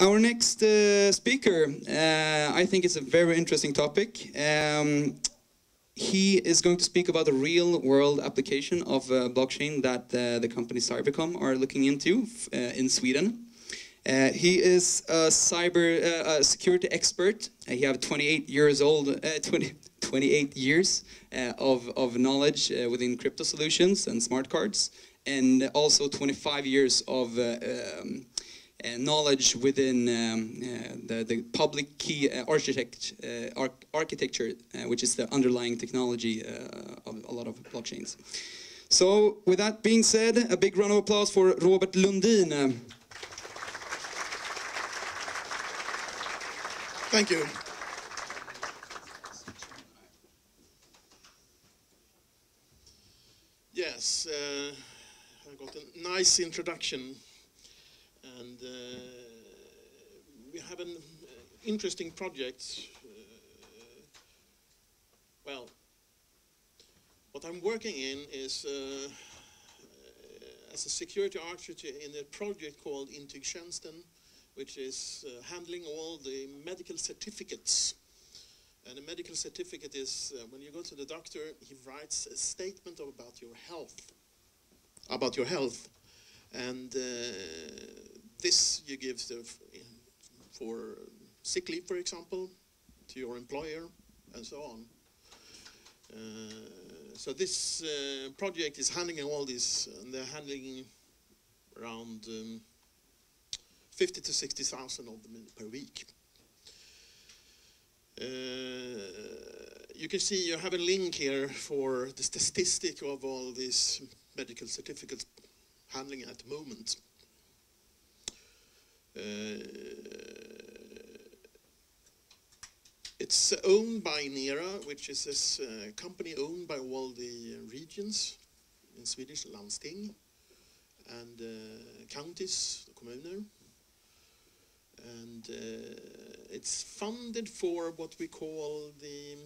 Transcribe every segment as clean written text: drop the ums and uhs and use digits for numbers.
Our next speaker, I think it's a very interesting topic. He is going to speak about the real-world application of blockchain that the company Cybercom are looking into in Sweden. He is a security expert. He has 28 years of knowledge within crypto solutions and smart cards, and also 25 years of knowledge within the public key architecture, which is the underlying technology of a lot of blockchains. So, with that being said, a big round of applause for Roberth Lundin. Thank you. Yes, I got a nice introduction, and we have an interesting project. Well, what I'm working in is as a security architect in a project called Intygtjänsten, which is handling all the medical certificates. And a medical certificate is when you go to the doctor, he writes a statement about your health. And this you give for sick leave, for example, to your employer, and so on. So this project is handling all this, and they're handling around 50 to 60,000 of them per week. You can see you have a link here for the statistic of all these medical certificates handling at the moment. It's owned by NERA, which is this company owned by all the regions in Swedish, landsting, and counties, kommuner. And it's funded for what we call the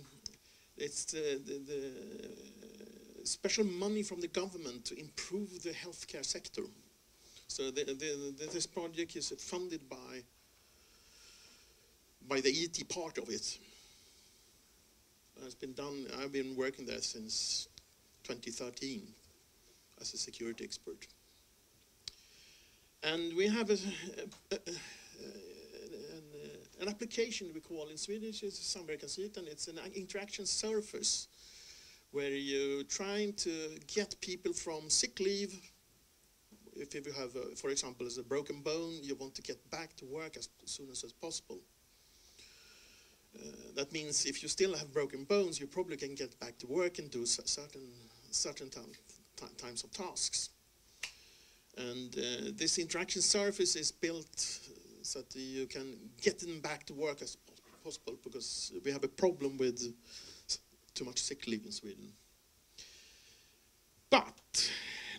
special money from the government to improve the healthcare sector. So this project is funded by the ET part of it. It's been done. I've been working there since 2013 as a security expert. And we have an application we call in Swedish is Cybercom, and it's an interaction surface where you're trying to get people from sick leave. If you have, for example, a broken bone, you want to get back to work as soon as possible. That means if you still have broken bones, you probably can get back to work and do certain types of tasks. And this interaction surface is built so that you can get them back to work as possible, because we have a problem with too much sick leave in Sweden. But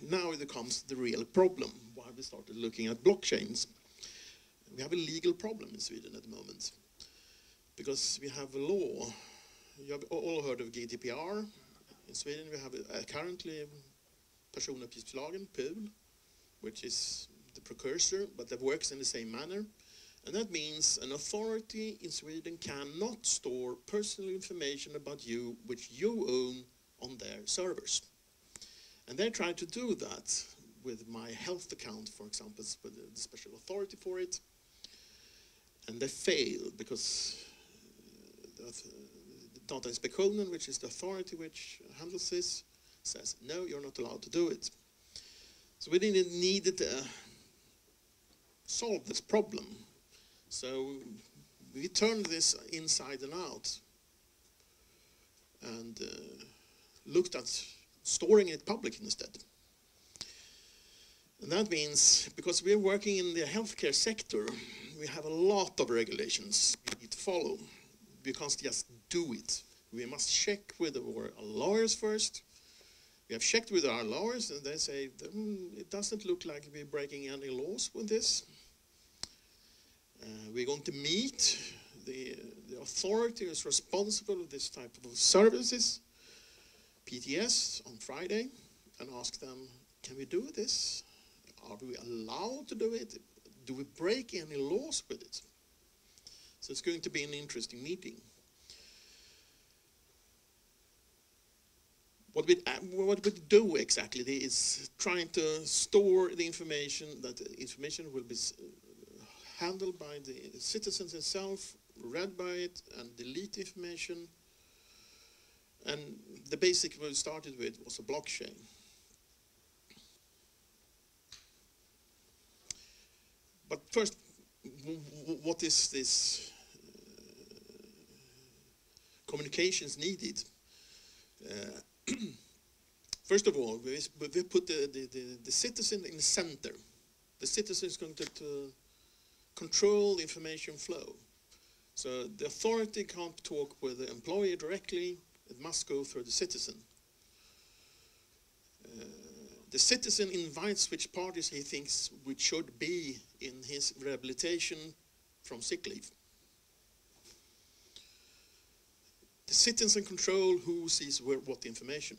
now it comes the real problem, why we started looking at blockchains. We have a legal problem in Sweden at the moment, because we have a law. You have all heard of GDPR. In Sweden we have currently personuppgiftslagen, PUL, which is the precursor, but that works in the same manner. And that means an authority in Sweden cannot store personal information about you which you own on their servers. And they try to do that with my health account, for example, with the special authority for it. And they fail because the Datainspektionen, which is the authority which handles this, says, no, you're not allowed to do it. So we needed to solve this problem. So we turned this inside and out and looked at storing it public instead. And that means, because we're working in the healthcare sector, we have a lot of regulations we need to follow. We can't just do it. We must check with our lawyers first. We have checked with our lawyers, and they say, it doesn't look like we're breaking any laws with this. We're going to meet the authority who is responsible for this type of services, PTS, on Friday, and ask them, can we do this? Are we allowed to do it? do we break any laws with it? So it's going to be an interesting meeting. What we do exactly is trying to store the information, that the information will be handled by the citizens themselves, read by it, and delete information. And the basic we started with was a blockchain. But first, what is this communications needed? First of all, we put the citizen in the center. The citizen is going to control the information flow. So the authority can't talk with the employee directly, it must go through the citizen. The citizen invites which parties he thinks which should be in his rehabilitation from sick leave. The citizen control who sees what information.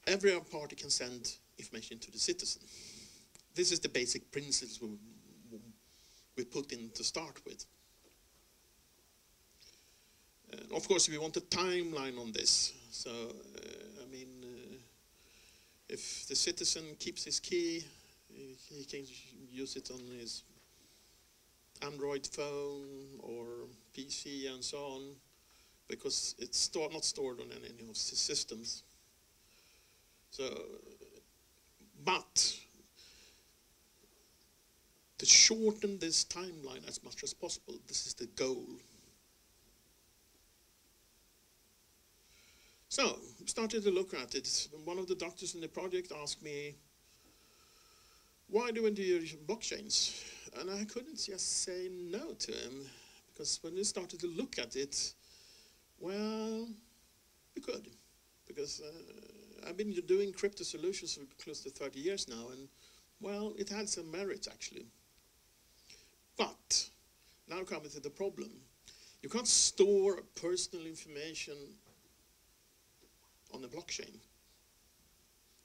Every party can send information to the citizen. This is the basic principles we put in to start with. Of course, we want a timeline on this. So, I mean, if the citizen keeps his key, he can use it on his Android phone or PC and so on, because it's not stored on any of the systems. So, but to shorten this timeline as much as possible, this is the goal. So, started to look at it. One of the doctors in the project asked me, why do we do blockchains? And I couldn't just say no to him, because when we started to look at it, well, we could. Because I've been doing crypto solutions for close to 30 years now, and, well, it had some merit, actually. But, now coming to the problem. You can't store personal information on a blockchain,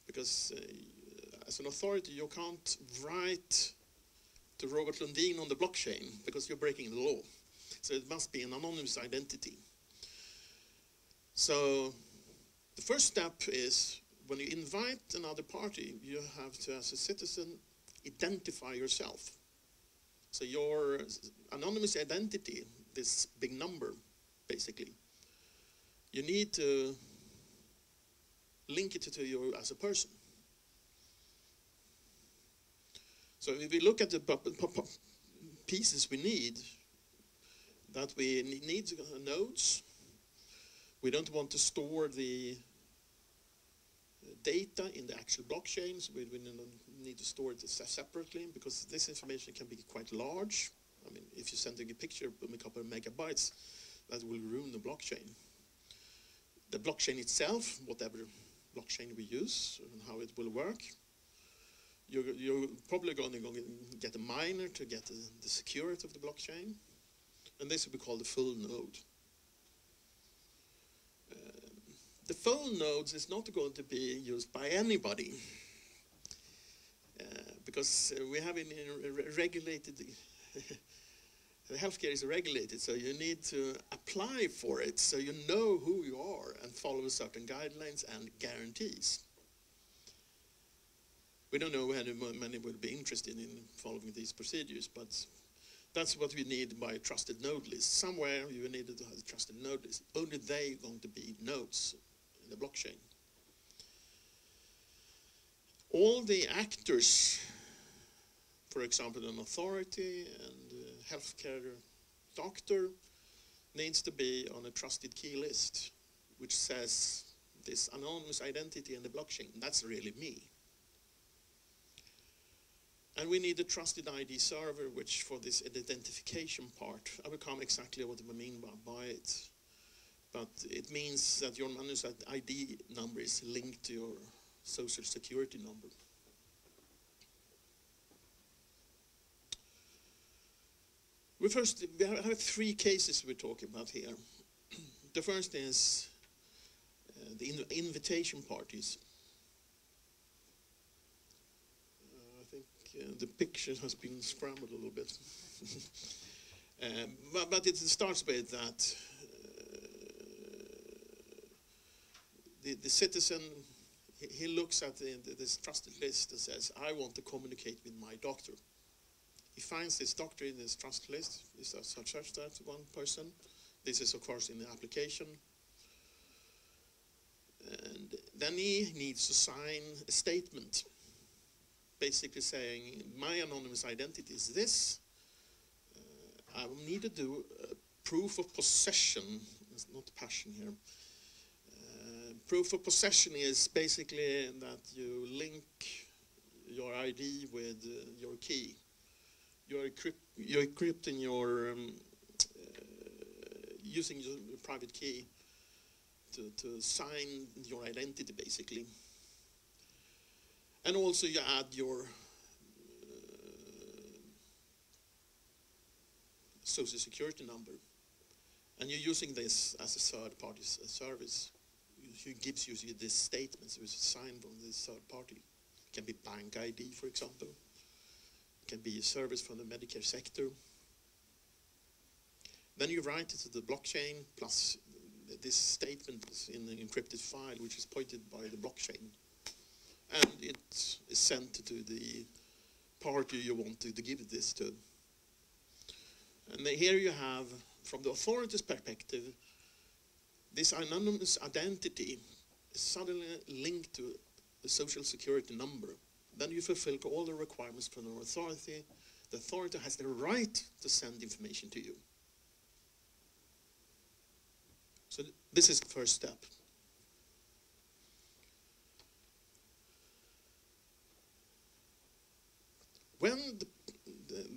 because as an authority you can't write to Roberth Lundin on the blockchain because you're breaking the law. So it must be an anonymous identity. So the first step is when you invite another party, you have to, as a citizen, identify yourself. So your anonymous identity, this big number basically, you need to link it to you as a person. So if we look at the pieces we need, that we need nodes. We don't want to store the data in the actual blockchains. We need to store it separately, because this information can be quite large. I mean, if you're sending a picture of a couple of megabytes, that will ruin the blockchain. The blockchain itself, whatever blockchain we use and how it will work, you're probably going to get a miner to get the security of the blockchain, and this will be called the full node. The full nodes is not going to be used by anybody, because we have in regulated. The healthcare is regulated, so you need to apply for it, so you know who you are and follow certain guidelines and guarantees. We don't know how many will be interested in following these procedures, but that's what we need by a trusted node list. Somewhere you need to have a trusted node list. Only they are going to be nodes in the blockchain. All the actors, for example, an authority and a healthcare doctor, needs to be on a trusted key list, which says this anonymous identity in the blockchain. That's really me. And we need a trusted ID server, which for this identification part, I will come exactly what I mean by it. But it means that your anonymous ID number is linked to your social security number. We have three cases we're talking about here. The first is the invitation parties. think the picture has been scrambled a little bit. But it starts with that the citizen, he looks at this trusted list and says, I want to communicate with my doctor. He finds this doctor in this trusted list. Is that such that one person? This is, of course, in the application. And then he needs to sign a statement, basically saying, my anonymous identity is this. I will need to do a proof of possession. It's not passion here. Proof of possession is basically that you link your ID with your key. You're encrypting your, using your private key to sign your identity, basically. And also you add your social security number. And you're using this as a third-party service. It gives you this statement, so it's signed from this third party. It can be bank ID, for example. It can be a service from the Medicare sector. Then you write it to the blockchain, plus this statement is in an encrypted file, which is pointed by the blockchain. And it is sent to the party you want to give this to. And here you have, from the authority's perspective, this anonymous identity is suddenly linked to the social security number. Then you fulfill all the requirements from the authority. The authority has the right to send information to you. So this is the first step. When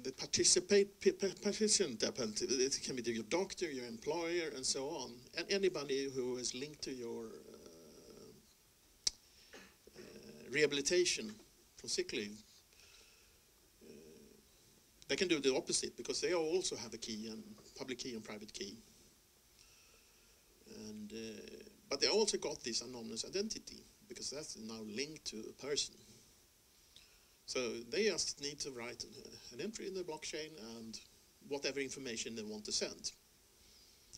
the participant, it can be your doctor, your employer, and so on, and anybody who is linked to your rehabilitation from sick leave, they can do the opposite, because they also have a key, and public key and private key. And but they also got this anonymous identity, because that's now linked to a person. So they just need to write an entry in the blockchain and whatever information they want to send.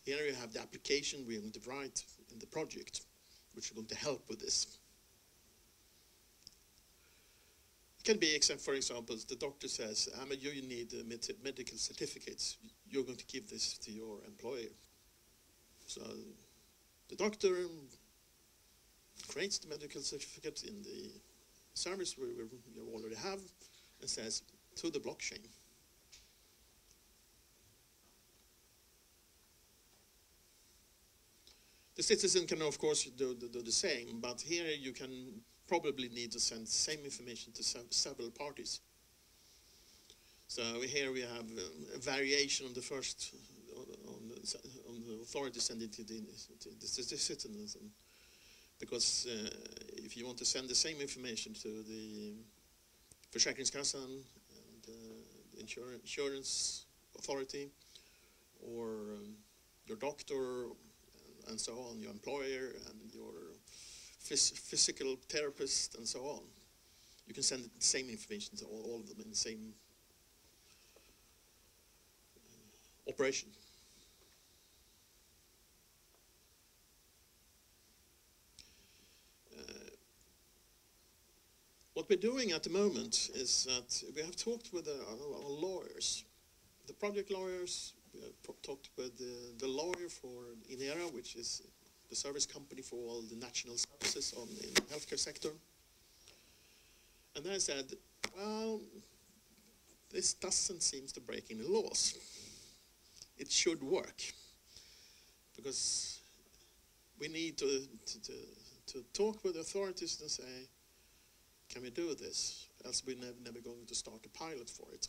Here you have the application we're going to write in the project, which is going to help with this. It can be, except for example, the doctor says, you need medical certificates. You're going to give this to your employer. So the doctor creates the medical certificate in the service you already have, and says to the blockchain. The citizen can, of course, do the same, but here you can probably need to send the same information to several parties. So here we have a variation on the first, on the authority sending to the citizens. Because if you want to send the same information to the Försäkringskassan and the insurance authority, or your doctor and so on, your employer and your physical therapist and so on, you can send the same information to all of them in the same operation. What we're doing at the moment is that we have talked with our lawyers, the project lawyers. We have talked with the lawyer for Inera, which is the service company for all the national services in the healthcare sector. And they said, well, this doesn't seem to break any laws. It should work, because we need to talk with authorities and say, can we do this? Else we're never going to start a pilot for it.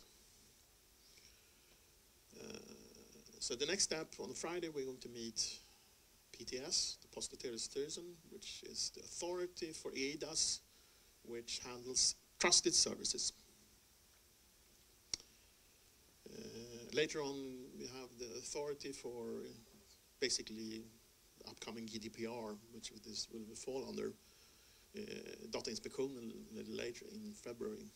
So the next step, on Friday, we're going to meet PTS, the Post och telestyrelsen, which is the authority for EIDAS, which handles trusted services. Later on, we have the authority for basically upcoming GDPR, which this will fall under. Datainspektionen a little later in February.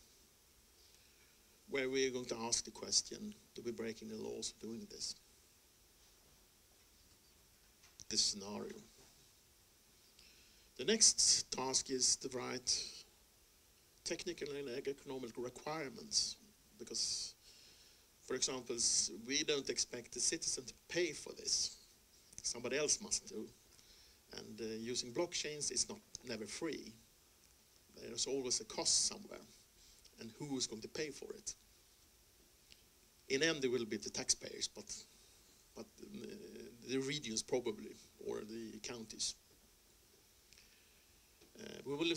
where we're going to ask the question, do we breaking the laws of doing this? This scenario. The next task is to write technical and economic requirements, because, for example, we don't expect the citizen to pay for this. Somebody else must do. And using blockchains is never free. There's always a cost somewhere. And who is going to pay for it? In the end, it will be the taxpayers, but the regions probably, or the counties. We will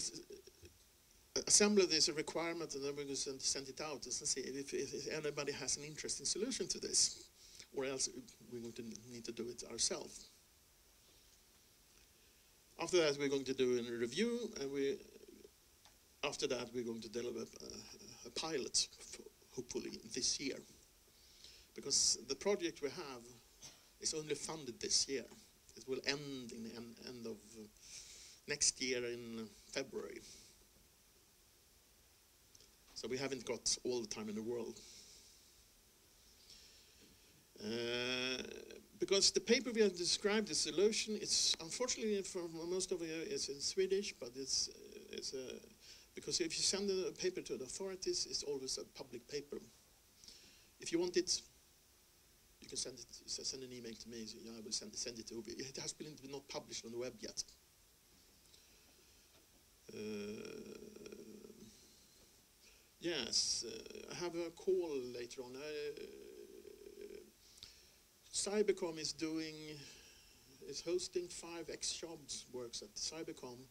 assemble this requirement, and then we're going to send it out and see if anybody has an interesting solution to this, or else we're going to need to do it ourselves. After that, we're going to do a review, and after that, we're going to develop a pilot, hopefully this year. Because the project we have is only funded this year. It will end in the end of next year in February. So we haven't got all the time in the world. Because the paper we have described, the solution, it's unfortunately for most of you it's in Swedish, but it's because if you send a paper to the authorities, it's always a public paper. If you want it, you can send an email to me. So, yeah, I will send it over. It has been not published on the web yet. Yes, I have a call later on. Cybercom is hosting 5 ex-jobs works at Cybercom,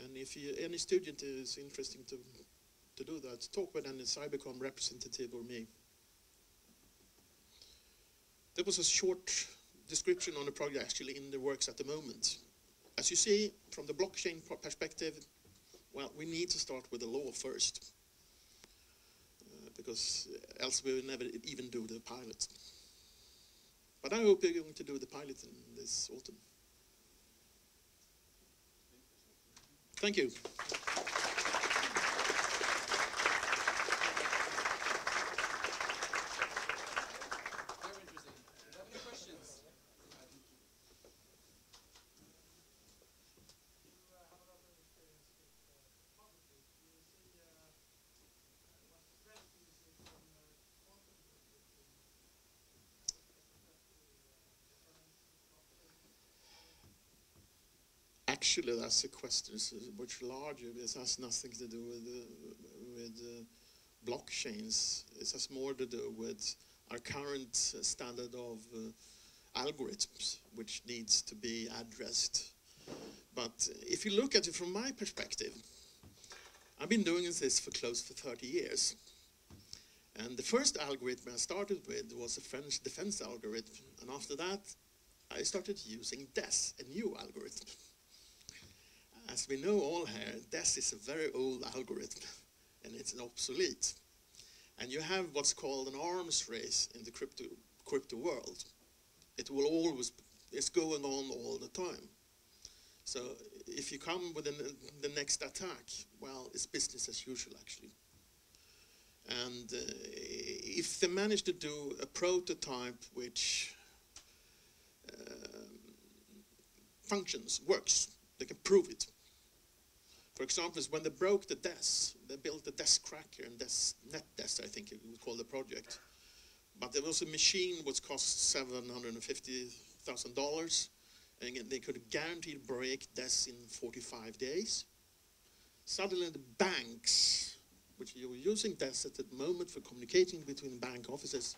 and if any student is interested to do that, talk with any Cybercom representative or me. That was a short description on the project actually in the works at the moment. As you see, from the blockchain perspective, well, we need to start with the law first, because else we will never even do the pilot. But I hope you're going to do the pilot in this autumn. Thank you. Very interesting. Do you have any questions? Actually, that's a question which larger. This has nothing to do with blockchains. It has more to do with our current standard of algorithms, which needs to be addressed. But if you look at it from my perspective, I've been doing this for close to 30 years. And the first algorithm I started with was a French defense algorithm. And after that, I started using DES, a new algorithm. As we know all here, DES is a very old algorithm, and it's obsolete. And you have what's called an arms race in the crypto world. It will always, it's going on all the time. So if you come with the next attack, well, it's business as usual, actually. And if they manage to do a prototype which functions, works, they can prove it. For example, when they broke the DES, they built the DES cracker and NetDES, I think it was called the project. But there was a machine which cost $750,000, and they could guaranteed break DES in 45 days. Suddenly the banks, which you were using DES at the moment for communicating between bank offices,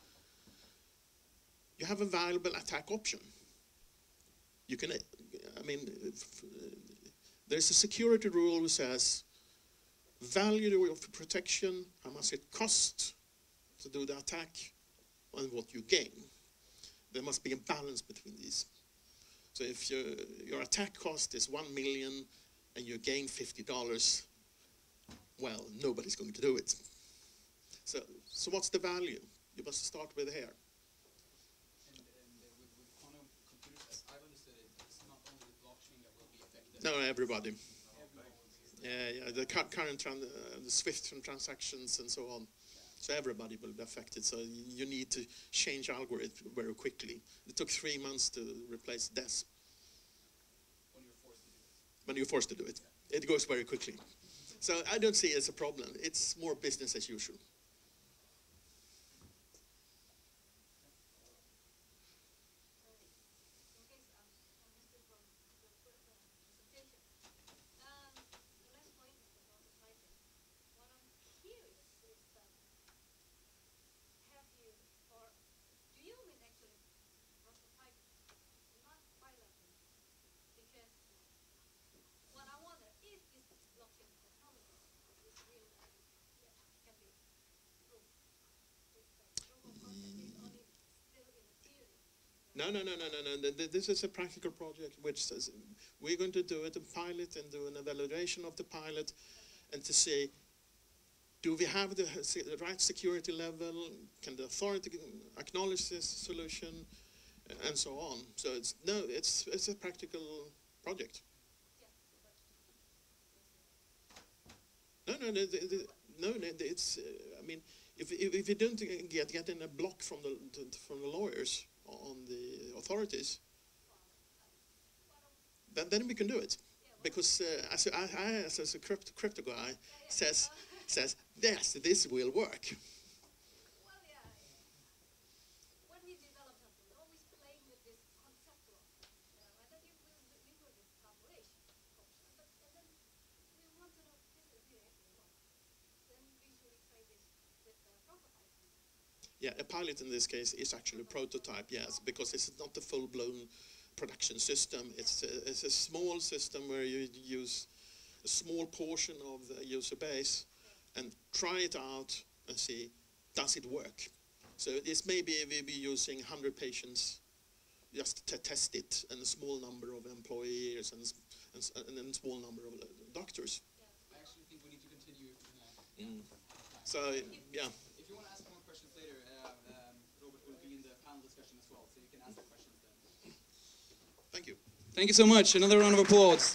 you have a valuable attack option. You can, I mean, there's a security rule which says value of protection, how much it costs to do the attack, and what you gain. There must be a balance between these. So if your attack cost is 1 million and you gain $50, well, nobody's going to do it. So what's the value? You must start with here. And with quantum computers, as I've understood it, it's not only the blockchain that will be affected. No, everybody. Everyone will be affected. Yeah, the current the SWIFT transactions and so on. So everybody will be affected. So you need to change algorithm very quickly. It took 3 months to replace DES. When you're forced to do it. It goes very quickly. So I don't see it as a problem. It's more business as usual. No. This is a practical project which says we're going to do it, a pilot, and do an evaluation of the pilot, and to say, do we have the right security level? Can the authority acknowledge this solution, and so on? So it's a practical project. No. It's. I mean, if you don't get in a block from the lawyers on the authorities, then we can do it, because as a crypto guy says yes, this will work. Yeah, a pilot in this case is actually a prototype, yes, because it's not a full-blown production system. It's a small system where you use a small portion of the user base and try it out and see, does it work? So this maybe we'll be using 100 patients just to test it, and a small number of employees and a small number of doctors. I actually think we need to continue. So, yeah. If you want to ask more questions later, Robert will be in the panel discussion as well, so you can ask the questions then. Thank you. Thank you so much. Another round of applause.